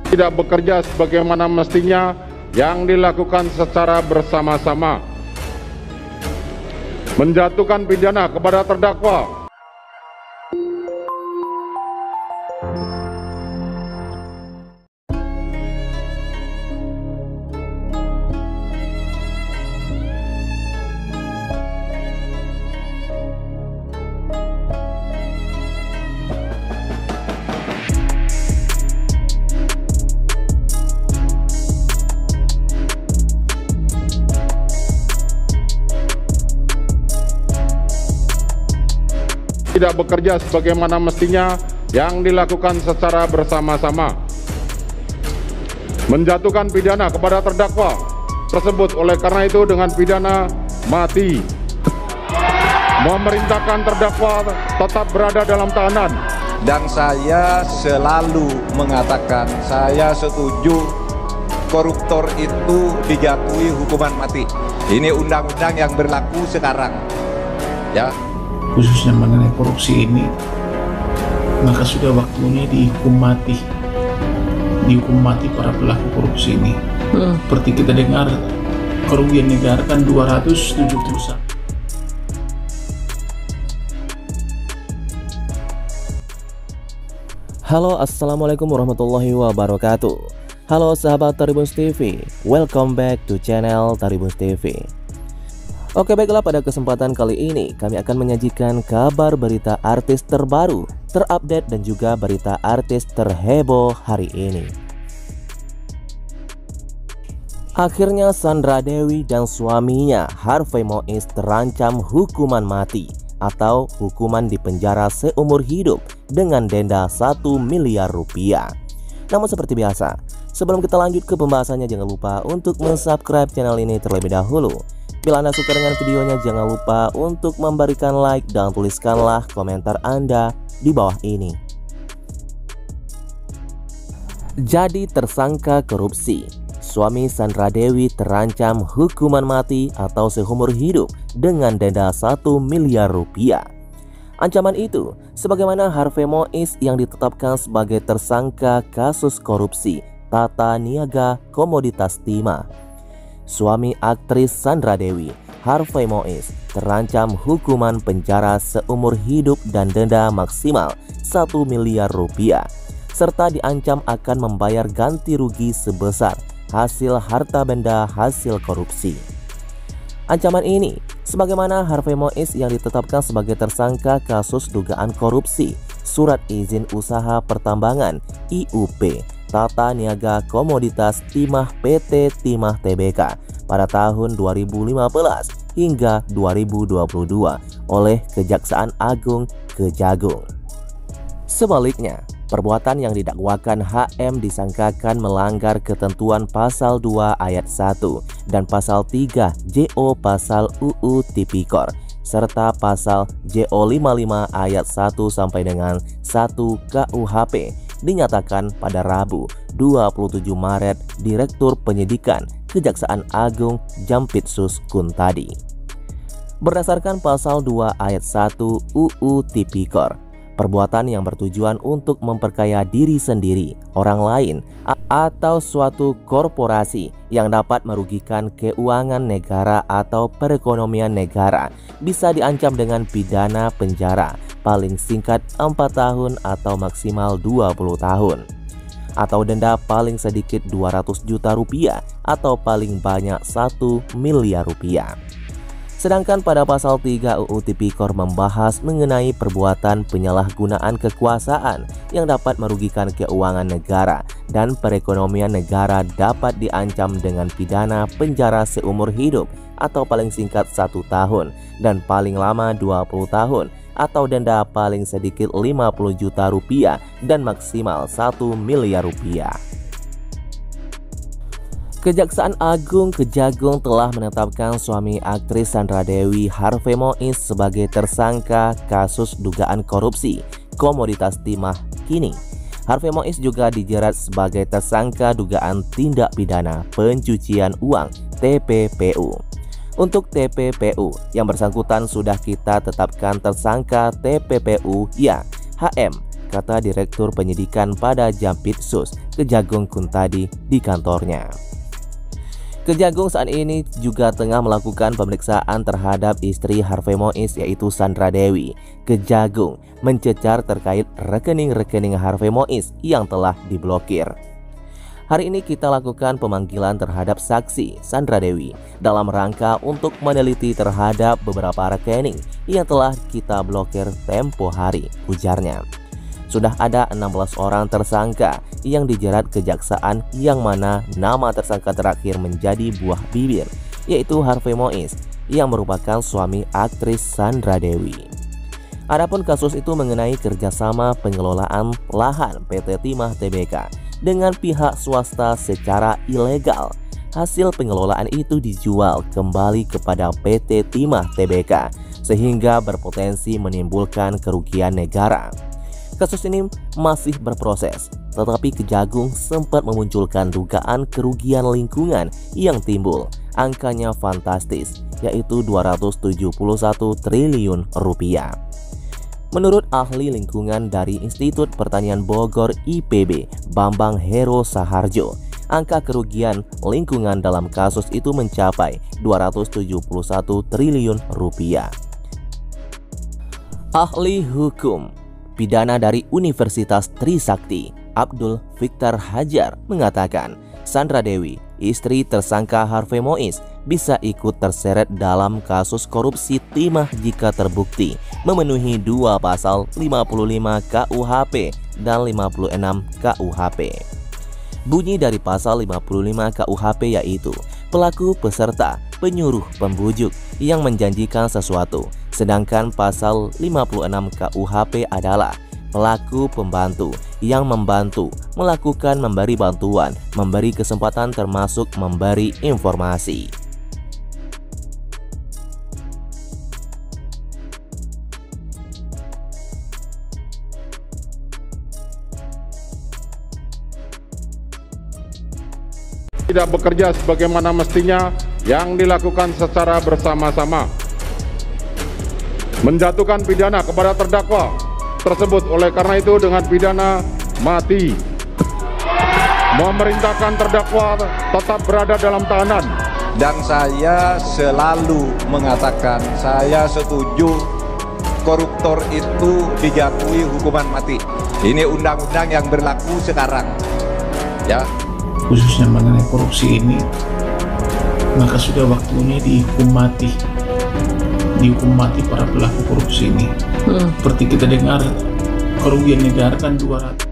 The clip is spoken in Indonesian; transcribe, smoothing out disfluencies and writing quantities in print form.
tidak bekerja sebagaimana mestinya yang dilakukan secara bersama-sama, menjatuhkan pidana kepada terdakwa, tidak bekerja sebagaimana mestinya yang dilakukan secara bersama-sama, menjatuhkan pidana kepada terdakwa tersebut. Oleh karena itu dengan pidana mati, memerintahkan terdakwa tetap berada dalam tahanan. Dan saya selalu mengatakan saya setuju koruptor itu dijatuhi hukuman mati. Ini undang-undang yang berlaku sekarang, ya. Khususnya mengenai korupsi ini, maka sudah waktunya dihukum mati para pelaku korupsi ini. Seperti kita dengar, kerugian negara kan 271. Halo, assalamualaikum warahmatullahi wabarakatuh. Halo sahabat Tribunnews TV, welcome back to channel Tribunnews TV. Oke, baiklah, pada kesempatan kali ini kami akan menyajikan kabar berita artis terbaru, terupdate dan juga berita artis terheboh hari ini. Akhirnya Sandra Dewi dan suaminya Harvey Mois terancam hukuman mati atau hukuman di penjara seumur hidup dengan denda 1 miliar rupiah. Namun seperti biasa, sebelum kita lanjut ke pembahasannya, jangan lupa untuk subscribe channel ini terlebih dahulu. Bila Anda suka dengan videonya, jangan lupa untuk memberikan like dan tuliskanlah komentar Anda di bawah ini. Jadi tersangka korupsi, suami Sandra Dewi terancam hukuman mati atau seumur hidup dengan denda 1 miliar rupiah. Ancaman itu sebagaimana Harvey Mois yang ditetapkan sebagai tersangka kasus korupsi tata niaga komoditas timah. Suami aktris Sandra Dewi, Harvey Mois, terancam hukuman penjara seumur hidup dan denda maksimal 1 miliar rupiah, serta diancam akan membayar ganti rugi sebesar hasil harta benda hasil korupsi. Ancaman ini sebagaimana Harvey Mois yang ditetapkan sebagai tersangka kasus dugaan korupsi surat izin usaha pertambangan IUP Tata Niaga Komoditas Timah PT Timah Tbk pada tahun 2015 hingga 2022 oleh Kejaksaan Agung Kejagung. Sebaliknya, perbuatan yang didakwakan HM disangkakan melanggar ketentuan pasal 2 ayat 1 dan pasal 3 JO pasal UU Tipikor serta pasal JO 55 ayat 1 sampai dengan 1 KUHP dinyatakan pada Rabu 27 Maret Direktur Penyidikan Kejaksaan Agung Jampitsus Kuntadi. Berdasarkan pasal 2 ayat 1 UU Tipikor, perbuatan yang bertujuan untuk memperkaya diri sendiri, orang lain, atau suatu korporasi yang dapat merugikan keuangan negara atau perekonomian negara bisa diancam dengan pidana penjara paling singkat 4 tahun atau maksimal 20 tahun, atau denda paling sedikit 200 juta rupiah atau paling banyak 1 miliar rupiah. Sedangkan pada pasal 3 UU Tipikor membahas mengenai perbuatan penyalahgunaan kekuasaan yang dapat merugikan keuangan negara dan perekonomian negara dapat diancam dengan pidana penjara seumur hidup atau paling singkat 1 tahun dan paling lama 20 tahun atau denda paling sedikit 50 juta rupiah dan maksimal 1 miliar rupiah. Kejaksaan Agung Kejagung telah menetapkan suami aktris Sandra Dewi, Harvey Mois, sebagai tersangka kasus dugaan korupsi komoditas timah kini. Harvey Mois juga dijerat sebagai tersangka dugaan tindak pidana pencucian uang (TPPU). Untuk TPPU yang bersangkutan sudah kita tetapkan tersangka TPPU ya HM kata Direktur Penyidikan pada Jampitsus Kejagung Kuntadi di kantornya. Kejagung saat ini juga tengah melakukan pemeriksaan terhadap istri Harvey Mois, yaitu Sandra Dewi. Kejagung mencecar terkait rekening-rekening Harvey Mois yang telah diblokir. Hari ini kita lakukan pemanggilan terhadap saksi Sandra Dewi dalam rangka untuk meneliti terhadap beberapa rekening yang telah kita blokir tempo hari, ujarnya. Sudah ada 16 orang tersangka yang dijerat kejaksaan, yang mana nama tersangka terakhir menjadi buah bibir, yaitu Harvey Mois yang merupakan suami aktris Sandra Dewi. Adapun kasus itu mengenai kerjasama pengelolaan lahan PT Timah Tbk dengan pihak swasta secara ilegal. Hasil pengelolaan itu dijual kembali kepada PT Timah Tbk sehingga berpotensi menimbulkan kerugian negara. Kasus ini masih berproses, tetapi Kejagung sempat memunculkan dugaan kerugian lingkungan yang timbul. Angkanya fantastis, yaitu 271 triliun rupiah. Menurut ahli lingkungan dari Institut Pertanian Bogor IPB, Bambang Hero Saharjo, angka kerugian lingkungan dalam kasus itu mencapai 271 triliun rupiah. Ahli hukum pidana dari Universitas Trisakti, Abdul Victor Hajar, mengatakan Sandra Dewi, istri tersangka Harvey Mois, bisa ikut terseret dalam kasus korupsi timah jika terbukti memenuhi dua pasal 55 KUHP dan 56 KUHP. Bunyi dari pasal 55 KUHP yaitu pelaku, peserta, penyuruh, pembujuk yang menjanjikan sesuatu. Sedangkan pasal 56 KUHP adalah pelaku, pembantu yang membantu, melakukan, memberi bantuan, memberi kesempatan termasuk memberi informasi. Tidak bekerja sebagaimana mestinya yang dilakukan secara bersama-sama, menjatuhkan pidana kepada terdakwa tersebut. Oleh karena itu dengan pidana mati, memerintahkan terdakwa tetap berada dalam tahanan. Dan saya selalu mengatakan saya setuju koruptor itu dijatuhi hukuman mati. Ini undang-undang yang berlaku sekarang, ya. Khususnya mengenai korupsi ini, maka sudah waktunya dihukum mati para pelaku korupsi ini. Seperti kita dengar, kerugian negara kan 200